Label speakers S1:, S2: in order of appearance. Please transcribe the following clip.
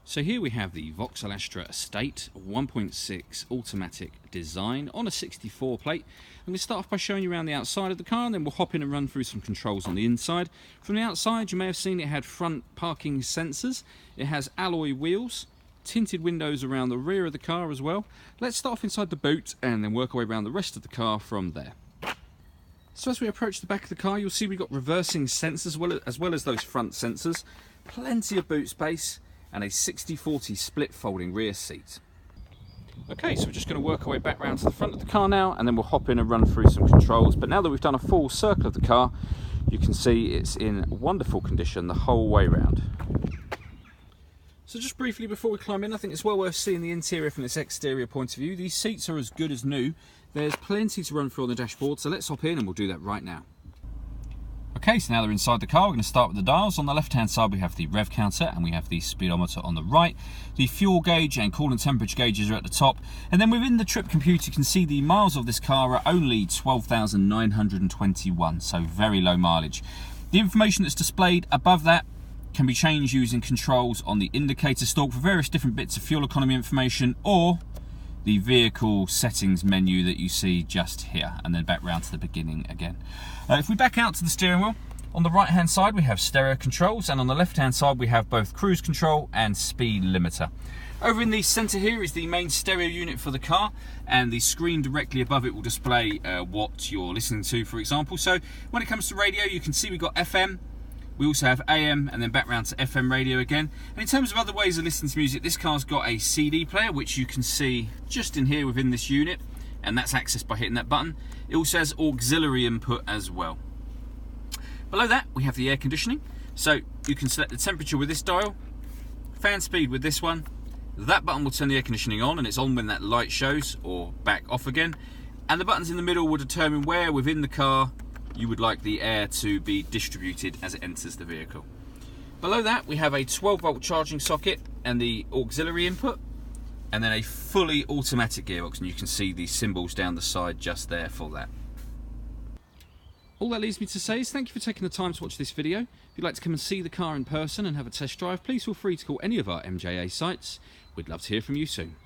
S1: So here we have the Vauxhall Astra Estate 1.6 automatic design on a 64 plate. I'm going to start off by showing you around the outside of the car, and then we'll hop in and run through some controls on the inside. From the outside, you may have seen it had front parking sensors. It has alloy wheels, tinted windows around the rear of the car as well. Let's start off inside the boot and then work our way around the rest of the car from there. So as we approach the back of the car, you'll see we've got reversing sensors as well as those front sensors. Plenty of boot space and a 60/40 split folding rear seat. Okay, so we're just going to work our way back round to the front of the car now, and then we'll hop in and run through some controls. But now that we've done a full circle of the car, you can see it's in wonderful condition the whole way round. So just briefly before we climb in, I think it's well worth seeing the interior from this exterior point of view. These seats are as good as new. There's plenty to run through on the dashboard, so let's hop in and we'll do that right now. Okay, so now they're inside the car, we're going to start with the dials. On the left-hand side, we have the rev counter and we have the speedometer on the right. The fuel gauge and coolant temperature gauges are at the top. And then within the trip computer, you can see the miles of this car are only 12,921, so very low mileage. The information that's displayed above that can be changed using controls on the indicator stalk for various different bits of fuel economy information, or the vehicle settings menu that you see just here, and then back round to the beginning again. If we back out to the steering wheel, on the right hand side we have stereo controls, and on the left hand side we have both cruise control and speed limiter. Over in the centre here is the main stereo unit for the car, and the screen directly above it will display what you're listening to, for example. So when it comes to radio, you can see we've got FM, we also have AM, and then back round to FM radio again. And in terms of other ways of listening to music, this car's got a CD player, which you can see just in here within this unit, and that's accessed by hitting that button. It also has auxiliary input as well. Below that, we have the air conditioning. So you can select the temperature with this dial, fan speed with this one. That button will turn the air conditioning on, and it's on when that light shows, or back off again. And the buttons in the middle will determine where within the car you would like the air to be distributed as it enters the vehicle. Below that, we have a 12-volt charging socket and the auxiliary input, and then a fully automatic gearbox, and you can see the symbols down the side just there for that. All that leaves me to say is thank you for taking the time to watch this video. If you'd like to come and see the car in person and have a test drive, please feel free to call any of our MJA sites. We'd love to hear from you soon.